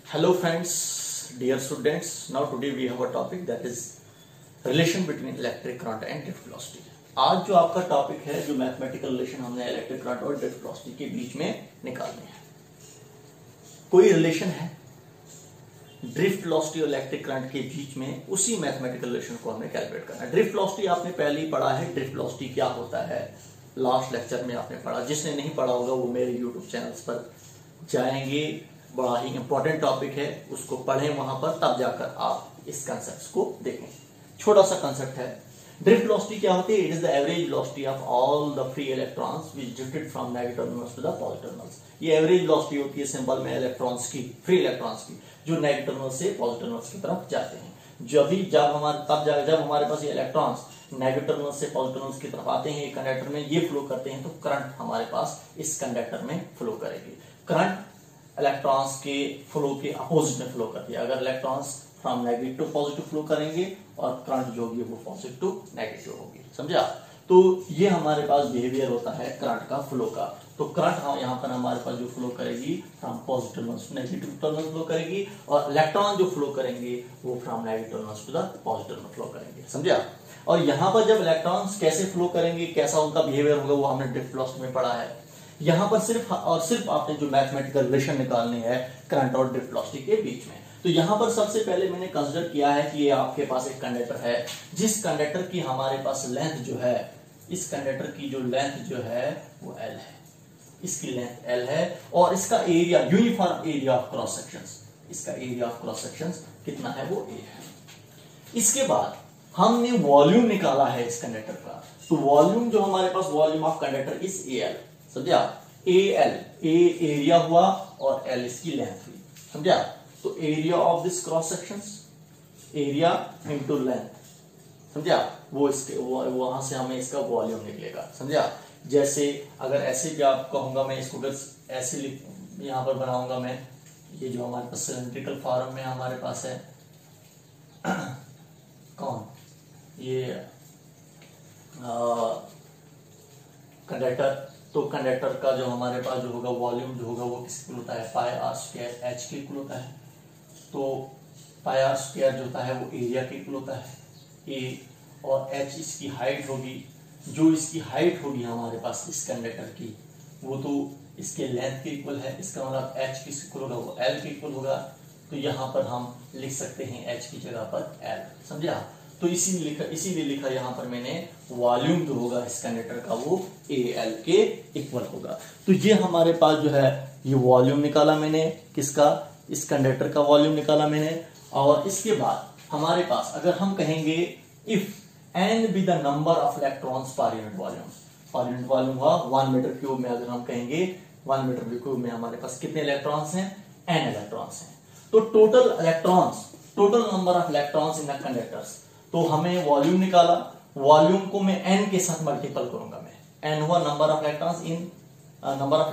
Hello friends, dear students. Now today we have a topic that is relation between electric current and drift velocity. आज जो आपका topic है, जो mathematical relation हमने electric current और drift velocity के बीच में निकालने हैं। कोई रिलेशन है ड्रिफ्ट वेलोसिटी और इलेक्ट्रिक करंट के बीच में, उसी मैथमेटिकल रिलेशन को हमें कैलकुलेट करना है। ड्रिफ्ट वेलोसिटी आपने पहले ही पढ़ा है, ड्रिफ्ट वेलोसिटी क्या होता है लास्ट लेक्चर में आपने पढ़ा। जिसने नहीं पढ़ा होगा वो मेरे यूट्यूब चैनल्स पर जाएंगे, बड़ा ही इंपॉर्टेंट टॉपिक है, उसको पढ़ें वहां पर, तब जाकर आप इस कंसेप्ट को देखें। छोटा सा कंसेप्ट है। ड्रिफ्ट वेलोसिटी क्या होती है? It is the average velocity of all the free electrons which drifted from negative terminals to the positive terminals. ये एवरेज वेलोसिटी होती है सिंबल में इलेक्ट्रॉन्स की, फ्री इलेक्ट्रॉन्स की, जो नेगेटिव टर्मिनल से पॉजिटिव टर्मिनल्स की तरफ जाते हैं। जब हमारे पास ये इलेक्ट्रॉन्स नेगेटिव टर्मिनल से पॉजिटिव टर्मिनल की तरफ आते हैं, कंडक्टर में ये फ्लो करते हैं, तो करंट हमारे पास इस कंडक्टर में फ्लो करेगी। करंट इलेक्ट्रॉन्स के फ्लो के अपोजिट में फ्लो करती है। अगर electrons from negative to positive flow करेंगे और करंट जो होगी वो पॉजिटिव टू नेगेटिव होगी, समझा? तो ये हमारे पास बिहेवियर होता है करंट का, फ्लो का। तो करंट यहाँ पर हमारे पास जो फ्लो करेगी from positive terminals to negative terminals flow करेगी, और इलेक्ट्रॉन जो फ्लो करेंगे वो from negative terminals to the positive terminal flow करेंगे, समझा? और यहाँ पर जब इलेक्ट्रॉन्स कैसे फ्लो करेंगे, कैसा उनका बिहेवियर होगा, वो हमने ड्रिफ्ट वेलोसिटी में पढ़ा है। यहाँ पर सिर्फ और सिर्फ आपने जो मैथमेटिकल रिलेशन निकालनी है करंट और ड्रिफ्ट वेलोसिटी के बीच में। तो यहाँ पर सबसे पहले मैंने कंसीडर किया है कि ये आपके पास एक कंडक्टर है, जिस कंडक्टर की हमारे पास लेंथ जो है, इस कंडक्टर की जो लेंथ जो है वो L है, इसकी लेंथ L है, और इसका area, uniform area of cross sections, इसका एरिया ऑफ क्रॉस सेक्शंस कितना है, वो A है। इसके बाद हमने वॉल्यूम निकाला है इस कंडक्टर का। तो वॉल्यूम जो हमारे पास, volume of conductor is AL, समझा? AL, A एरिया हुआ और L इसकी लेंथ हुई, समझा? तो area of this cross sections, area into length, समझा? वो इसके वहां से हमें इसका वॉल्यूम निकलेगा, समझा? जैसे अगर ऐसे भी आप कहूंगा, मैं इसको अगर ऐसे यहां पर बनाऊंगा मैं, ये जो हमारे पास सिलेंड्रिकल फॉर्म में हमारे पास है कौन, ये कंडक्टर। तो कंडक्टर का जो हमारे पास जो होगा वॉल्यूम जो होगा वो किसके होता है, पाई आर स्क्वायर एच के इक्वल होता है। तो पाई आर स्क्वायर जो होता है वो एरिया के इक्वल होता है, ए, और एच इसकी हाइट होगी। जो इसकी हाइट होगी हमारे पास इस कंडक्टर की, वो तो इसके लेंथ के इक्वल है। इसका मतलब एच किसके इक्वल होगा, वो एल के इक्वल होगा। तो यहाँ पर हम लिख सकते हैं एच की जगह पर एल, समझा? तो इसीलिए लिखा यहाँ पर मैंने वॉल्यूम जो होगा इस कंडक्टर का वो AL के इक्वल होगा। तो ये हमारे पास जो है ये वॉल्यूम निकाला मैंने, किसका, इस कंडक्टर का वॉल्यूम निकाला मैंने। और इसके बाद हमारे पास अगर हम कहेंगे if n be the number of electrons per unit volume, per unit volume हुआ 1 मीटर क्यूब में, अगर हम कहेंगे 1 मीटर क्यूब में हमारे पास कितने इलेक्ट्रॉन्स हैं, n इलेक्ट्रॉन्स हैं। तो total number of electrons in the conductors, तो हमें वॉल्यूम निकाला, वॉल्यूम को मैं n के साथ मल्टीपल करूंगा। मैं n हुआ number of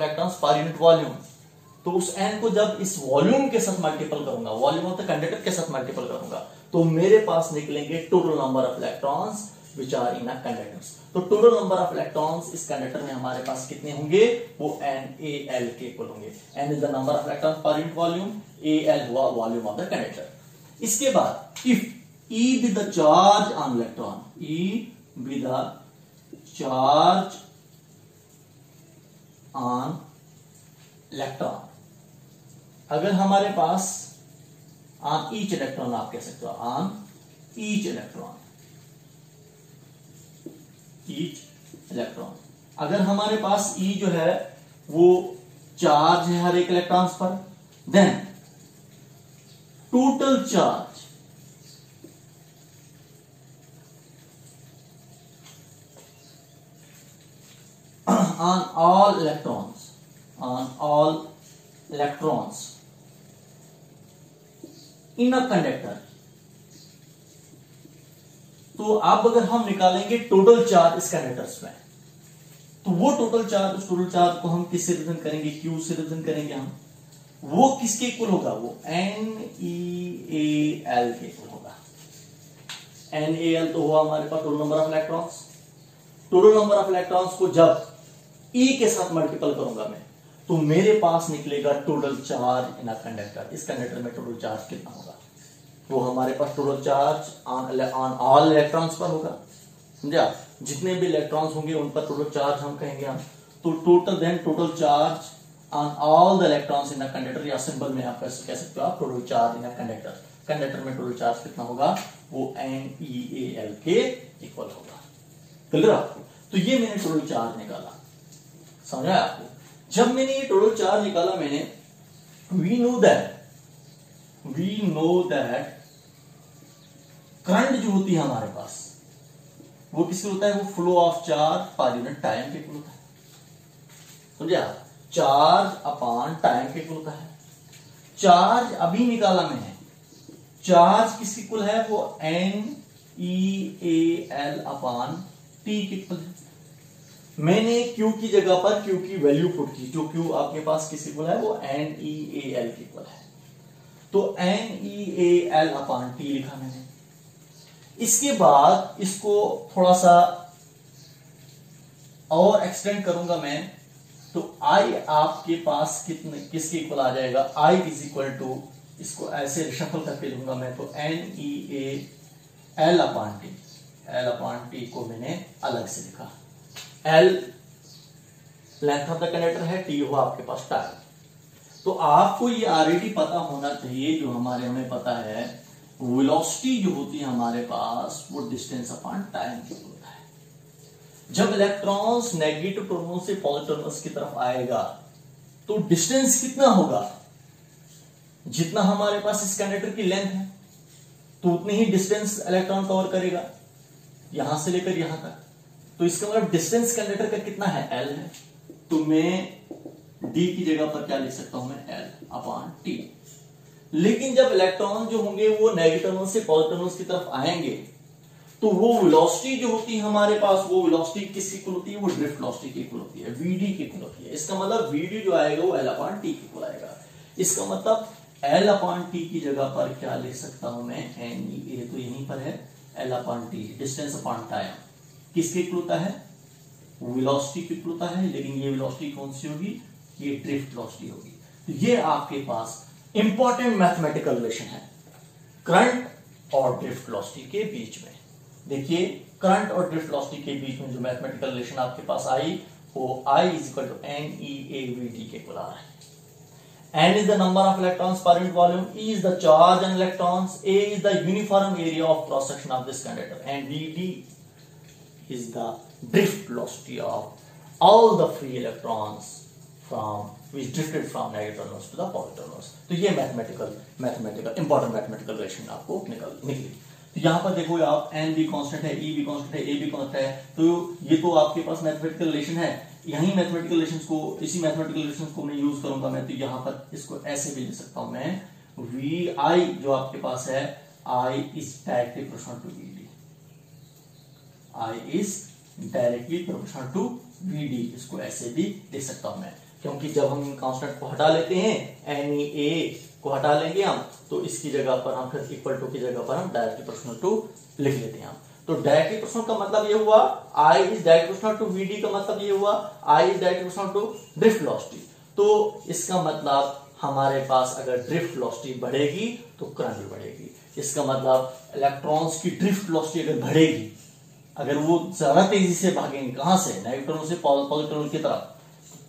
electrons per unit volume. तो उस n को जब इस वॉल्यूम के साथ मल्टीपल करूंगा, वॉल्यूम ऑफ द कंडक्टर के साथ मल्टीपल करूंगा, तो मेरे पास निकलेंगे total number of electrons which are in a conductors. तो टोटल नंबर ऑफ इलेक्ट्रॉन्स इस कंडक्टर में हमारे पास कितने होंगे, वो NaL के इक्वल होंगे। n is the number of electrons per unit volume, AL हुआ वॉल्यूम ऑफ द कंडक्टर। इसके बाद if E be the charge on electron, E be the charge on electron, अगर हमारे पास on each electron, आप कह सकते हो on each electron, अगर हमारे पास E जो है वो चार्ज है हर एक इलेक्ट्रॉन्स पर, then total charge on all electrons in a conductor। तो अब अगर हम निकालेंगे टोटल चार्ज इस कंडक्टर्स में, तो वो टोटल चार्ज को हम किससे रिप्रेजेंट करेंगे, Q से रिप्रेजेंट करेंगे हम। वो किसके इक्वल होगा, वो NaL के इक्वल होगा। NaL तो हुआ हमारे पास total number of electrons. Total number of electrons को जब E के साथ मल्टीपल करूंगा मैं, तो मेरे पास निकलेगा total charge in a conductor. इस कंडक्टर में टोटल चार्ज कितना होगा, वो हमारे पास total charge on all electrons पर होगा, समझा। जितने भी इलेक्ट्रॉन्स होंगे उन पर टोटल चार्ज हम कहेंगे हम। तो total charge on all the electrons in the conductor, या सिंपल में आप कह सकते हो आप total charge in a conductor. Conductor में टोटल चार्ज कितना होगा, वो NeAl के इक्वल होगा। क्लियर आपको। तो ये मैंने टोटल चार्ज निकाला, समझा आपको। जब मैंने ये टोटल चार्ज निकाला मैंने, वी नो दैट करंट जो होती है हमारे पास वो किसके होता है, वो flow of charge per unit time के इक्वल होता है, समझा। चार्ज अपॉन टाइम के इक्वल होता है। चार्ज अभी निकाला मैंने, चार्ज किसके इक्वल है, वो NeAl अपॉन टी के इक्वल है। मैंने Q की जगह पर Q की वैल्यू पुट की, जो Q आपके पास किस इक्वल है, वो NeAl के इक्वल है। तो NeAl अपॉन टी लिखा मैंने। इसके बाद इसको थोड़ा सा और एक्सटेंड करूंगा मैं, तो I आपके पास किसके इक्वल आ जाएगा, I इज इक्वल टू, इसको ऐसे शफल करके लूंगा मैं, तो NeAl upon T. L upon T को मैंने अलग से लिखा। L length of the conductor है, T हो आपके पास टाइम। तो आपको ये ऑलरेडी पता होना चाहिए, जो हमें पता है, वेलोसिटी जो होती है हमारे पास वो डिस्टेंस अपॉन टाइम होता है। जब इलेक्ट्रॉन्स नेगेटिव टर्मिनल से पॉजिटिव टर्मिनल की तरफ आएगा तो डिस्टेंस कितना होगा, जितना हमारे पास इस कंडक्टर की लेंथ है तो उतनी ही डिस्टेंस इलेक्ट्रॉन कवर करेगा, यहां से लेकर यहां तक। तो इसका मतलब डिस्टेंस कंडक्टर का कितना है, L है। तो मैं D की जगह पर क्या लिख सकता हूं, मैं L अपॉन टी। लेकिन जब इलेक्ट्रॉन जो होंगे वो नेगेटिव से पॉजिटिव की तरफ आएंगे तो वो वेलोसिटी जो होती है हमारे पास, वो वेलोसिटी किसकी इक्वल होती है, वो ड्रिफ्ट वेलोसिटी की इक्वल होती है, Vd की इक्वल होती है। इसका मतलब Vd जो आएगा वो L अपॉन टी की इक्वल आएगा। इसका मतलब L अपॉन टी की जगह पर क्या लिख सकता हूं मैं, NeA तो यहीं पर है, L upon T distance upon time किसके इक्वल होता है, वेलोसिटी की इक्वल होता है। लेकिन ये वेलोसिटी कौन सी होगी, ये ड्रिफ्ट वेलोसिटी होगी। तो ये आपके पास इंपॉर्टेंट मैथमेटिकल रिलेशन है करंट और ड्रिफ्ट वेलोसिटी के बीच में। देखिए करंट और ड्रिफ्ट वेलोसिटी के बीच में जो मैथमेटिकल रिलेशन आपके पास आई, वो I is equal to NeAVd के इक्वल आ रहा है। N is the number of electrons per unit volume, E is the charge on electrons, A is the uniform area of cross section of this conductor, and Vd is the drift velocity of all the free electrons which drifted from negative terminals to the positive terminals। तो ये mathematical important mathematical relation आपको निकली। तो यहाँ पर देखो आप, N भी कांस्टेंट है, E भी कांस्टेंट है, A भी कांस्टेंट है, तो ये तो आपके पास मैथमेटिकल रिलेशन है। यही मैथमेटिकल रिलेशंस को, इसी मैथमेटिकल रिलेशंस को मैं यूज करूंगा मैं। तो यहाँ पर इसको ऐसे भी लिख सकता हूं मैं, Vi जो आपके पास है, I is directly proportional to Vd, I is directly proportional to Vd, इसको ऐसे भी लिख सकता हूं मैं। क्योंकि जब हम कांस्टेंट को हटा लेते हैं, NeA को हटा लेंगे हम, तो इसकी जगह पर हम फिर इक्वल टू की जगह पर हम डायरेक्टली प्रोपोर्शनल टू लिख लेते हैं हम। तो डायरेक्टली प्रोपोर्शनल का मतलब ये हुआ, I is directly proportional to Vd का मतलब ये हुआ, I is directly proportional to drift velocity. तो इसका मतलब हमारे पास अगर ड्रिफ्ट वेलोसिटी बढ़ेगी तो करंट भी बढ़ेगी। इसका मतलब इलेक्ट्रॉन्स की ड्रिफ्ट वेलोसिटी अगर बढ़ेगी, अगर वो ज्यादा तेजी से भागेंगे, कहां से, नेगेटिव से पॉजिटिव की तरफ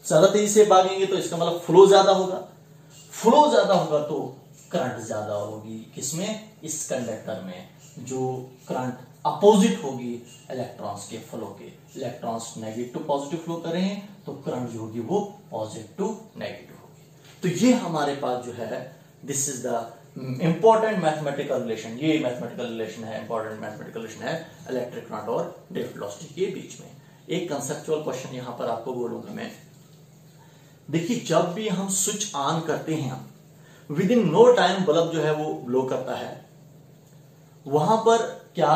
ज्यादा तेजी से भागेंगे, तो इसका मतलब फ्लो ज्यादा होगा। फ्लो ज्यादा होगा तो करंट ज्यादा होगी, किसमें, इस कंडक्टर में। जो करंट अपोजिट होगी इलेक्ट्रॉन्स के फ्लो के, electrons negative to positive flow करें तो करंट जो होगी वो पॉजिटिव टू नेगेटिव होगी। तो ये हमारे पास जो है, this is the important mathematical relation, ये मैथमेटिकल रिलेशन है, इंपॉर्टेंट मैथमेटिकल रिलेशन है इलेक्ट्रिक करंट और ड्रिफ्ट वेलोसिटी के बीच में। एक कंसेप्चुअल क्वेश्चन यहां पर आपको बोलूंगा मैं। देखिए जब भी हम स्विच ऑन करते हैं, within no time bulb जो है वो ग्लो करता है। वहां पर क्या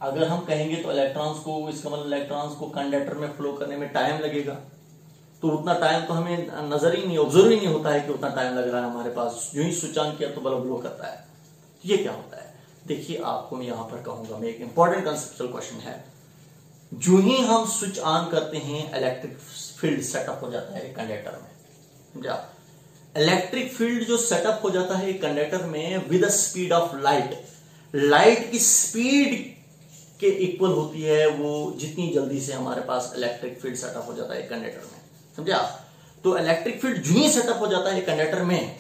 अगर हम कहेंगे तो इलेक्ट्रॉन्स को, इसका मतलब इलेक्ट्रॉन्स को कंडक्टर में फ्लो करने में टाइम लगेगा, तो उतना टाइम तो हमें नजर ही नहीं, ऑब्जर्व ही नहीं होता है कि उतना टाइम लग रहा है हमारे पास। जो ही स्विच ऑन किया तो बल्ब ग्लो करता है। तो ये क्या होता है, देखिए आपको मैं यहां पर कहूंगा, मैं एक इंपॉर्टेंट कंसेप्चुअल क्वेश्चन है। जो ही हम स्विच ऑन करते हैं इलेक्ट्रिक फील्ड सेटअप हो जाता है कंडक्टर में, समझा। इलेक्ट्रिक फील्ड जो सेटअप हो जाता है कंडक्टर में with the speed of light, light की स्पीड के इक्वल होती है वो जितनी जल्दी से हमारे पास इलेक्ट्रिक फील्ड सेटअप हो जाता है कंडक्टर में, समझा। तो इलेक्ट्रिक फील्ड जो ही सेटअप हो जाता है कंडक्टर में,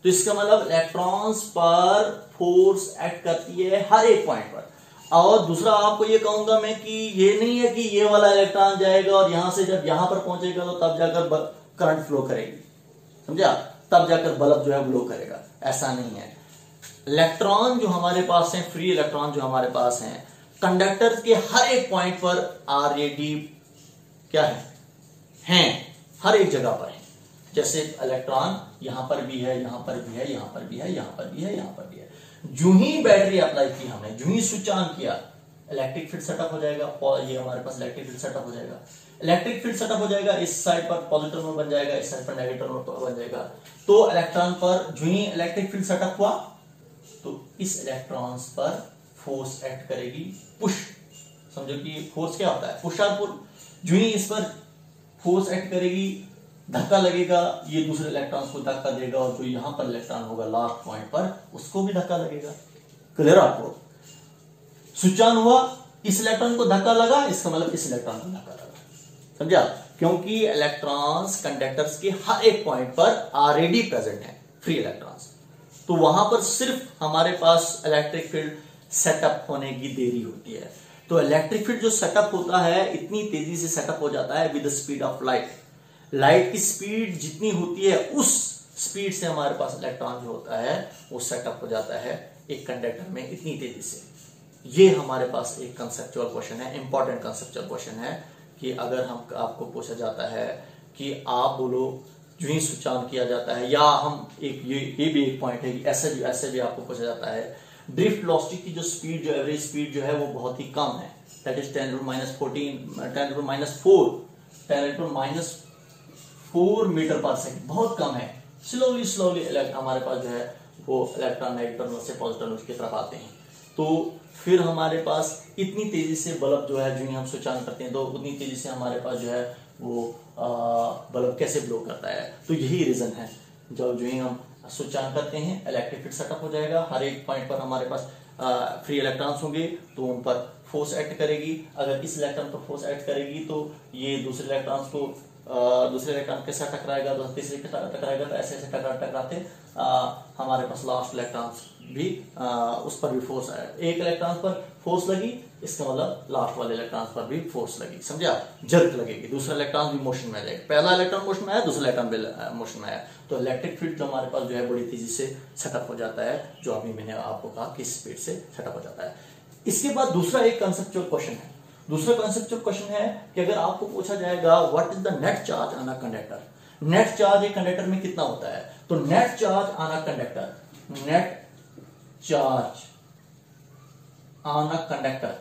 तो इसका मतलब इलेक्ट्रॉन्स पर फोर्स एक्ट करती है हर एक पॉइंट पर। और दूसरा आपको ये कहूंगा मैं कि ये नहीं है कि ये वाला इलेक्ट्रॉन जाएगा और यहां से जब यहां पर पहुंचेगा तो तब जाकर करंट फ्लो करेगी, समझा, तब जाकर बल्ब जो है ग्लो करेगा, ऐसा नहीं है। इलेक्ट्रॉन जो हमारे पास है, फ्री इलेक्ट्रॉन जो हमारे पास हैं, कंडक्टर के हर एक पॉइंट पर ऑलरेडी क्या है हर एक जगह पर है। जैसे इलेक्ट्रॉन यहां पर भी है, यहां पर भी है, यहां पर भी है, यहां पर भी है, यहां पर भी है। जो ही बैटरी अप्लाई की हमने, जो ही स्विच ऑन किया, इलेक्ट्रिक फील्ड सेटअप हो जाएगा। ये हमारे पास इलेक्ट्रिक फील्ड सेटअप हो जाएगा। इलेक्ट्रिक फील्ड सेटअप हो जाएगा, इस साइड पर पॉजिटिव में बन जाएगा, इस साइड पर नेगेटिव में बन जाएगा। तो इलेक्ट्रॉन पर जो ही इलेक्ट्रिक फील्ड सेटअप हुआ तो इस इलेक्ट्रॉन्स पर फोर्स एक्ट करेगी, पुश। समझो कि फोर्स क्या होता है, पुश और पुल। जो ही इस पर फोर्स एक्ट करेगी, धक्का लगेगा, ये दूसरे इलेक्ट्रॉन्स को धक्का देगा, और जो यहां पर इलेक्ट्रॉन होगा लास्ट पॉइंट पर उसको भी धक्का लगेगा। क्लियर आपको? स्विच ऑन हुआ, इस इलेक्ट्रॉन को धक्का लगा, इसका मतलब इस इलेक्ट्रॉन को धक्का लगा, समझा। क्योंकि इलेक्ट्रॉन्स कंडक्टर्स के हर एक पॉइंट पर ऑलरेडी प्रेजेंट है, फ्री इलेक्ट्रॉन्स। तो वहां पर सिर्फ हमारे पास इलेक्ट्रिक फील्ड सेटअप होने की देरी होती है। तो इलेक्ट्रिक फील्ड जो सेटअप होता है इतनी तेजी से सेटअप हो जाता है with the speed of light. Light की स्पीड जितनी होती है उस स्पीड से हमारे पास इलेक्ट्रॉन जो होता है वो सेटअप हो जाता है एक कंडक्टर में इतनी तेजी से। ये हमारे पास एक कंसेप्चुअल क्वेश्चन है, इंपॉर्टेंट कंसेप्चुअल क्वेश्चन है कि अगर हम आपको पूछा जाता है कि आप बोलो जो ही स्विच ऑन किया जाता है, या हम एक ये भी एक पॉइंट है कि ऐसे भी आपको पूछा जाता है ड्रिफ्ट वेलोसिटी की जो स्पीड, जो एवरेज स्पीड जो है वो बहुत ही कम है, दैट इज 10⁻⁴ मीटर पर सेकंड, बहुत कम है। स्लोली हमारे पास जो है वो इलेक्ट्रॉन नेगेटिव से पॉजिटिव की तरफ आते हैं। तो फिर हमारे पास इतनी तेजी से बल्ब जो है, जो हम स्विच ऑन करते हैं तो उतनी तेजी से हमारे पास जो है वो बल्ब कैसे ब्लो करता है। तो यही रीजन है, जब जो ही हम स्विच ऑन करते हैं इलेक्ट्रिक फील्ड सेटअप हो जाएगा, हर एक पॉइंट पर हमारे पास फ्री इलेक्ट्रॉन्स होंगे तो उन पर फोर्स एक्ट करेगी। अगर इस इलेक्ट्रॉन पर फोर्स एक्ट करेगी तो ये दूसरे इलेक्ट्रॉन्स को दूसरे इलेक्ट्रॉन के साथ टकराएगा, तो तीसरे के साथ टकराएगा, तो ऐसे ऐसे टकराते हमारे पास लास्ट इलेक्ट्रॉन्स भी उस पर भी फोर्स आया। एक इलेक्ट्रॉन पर फोर्स लगी, इसका मतलब लास्ट वाले इलेक्ट्रॉन पर भी फोर्स लगी, समझा, जर्क लगेगी, दूसरा इलेक्ट्रॉन भी मोशन में आ जाएगा। पहला इलेक्ट्रॉन मोशन में आया, दूसरा इलेक्ट्रॉन भी मोशन में आया, तो इलेक्ट्रिक फील्ड जो हमारे पास जो है बड़ी तेजी से सेटअप हो जाता है, जो अभी मैंने आपको कहा कि स्पीड से सेटअप हो जाता है। इसके बाद दूसरा एक कंसेप्चुअल क्वेश्चन है। दूसरा कंसेप्चुअल क्वेश्चन है कि अगर आपको पूछा जाएगा what is the net charge on a conductor, net charge एक कंडक्टर में कितना होता है, तो net charge on a conductor, net charge on a conductor,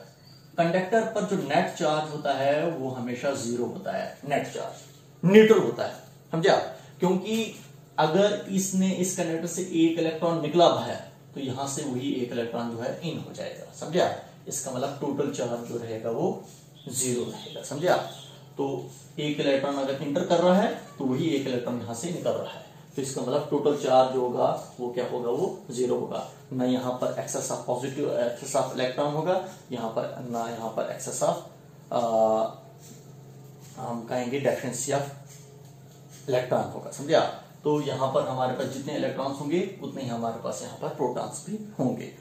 conductor पर जो नेट चार्ज होता है वो हमेशा जीरो होता है, नेट चार्ज न्यूट्रल होता है, समझा। क्योंकि अगर इसने इस कंडक्टर से एक इलेक्ट्रॉन निकला है तो यहां से वही एक इलेक्ट्रॉन जो है इन हो जाएगा, समझा। इसका मतलब टोटल चार्ज जो रहेगा वो जीरो रहेगा, समझा। तो एक इलेक्ट्रॉन अगर इंटर कर रहा है तो वही एक इलेक्ट्रॉन यहां से निकल रहा है, तो इसका मतलब टोटल चार्ज जो होगा वो क्या होगा, वो जीरो होगा। ना यहाँ पर excess of positive excess of electron होगा, यहाँ पर ना यहाँ पर एक्सेस ऑफ हम कहेंगे डेफिशिएंसी ऑफ इलेक्ट्रॉन होगा, समझा। तो यहाँ पर हमारे पास जितने इलेक्ट्रॉन्स होंगे उतने ही हमारे पास यहाँ पर प्रोटॉन्स भी होंगे,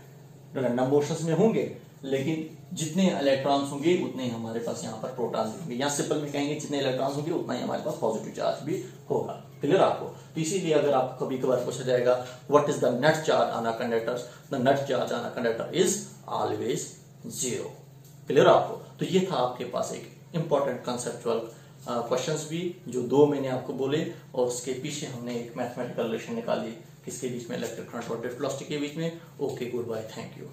रैंडम मोशंस में होंगे, लेकिन जितने इलेक्ट्रॉन्स होंगे उतने ही हमारे पास यहाँ पर प्रोटॉन भी होंगे। यहाँ सिंपल में कहेंगे जितने इलेक्ट्रॉन्स होंगे उतना ही हमारे पास पॉजिटिव चार्ज भी होगा। क्लियर आपको? तो इसीलिए अगर आपको कभी कभार पूछा जाएगा what is the net charge on a conductor, the net charge on a conductor is always zero. Clear आपको? तो ये था आपके पास एक इंपॉर्टेंट कंसेप्चुअल क्वेश्चंस भी, जो दो मैंने आपको बोले, और उसके पीछे हमने एक मैथमेटिकल रिलेशन निकाली किसके बीच में, इलेक्ट्रिक करंट और ड्रिफ्ट वेलोसिटी के बीच में। Okay, goodbye, thank you.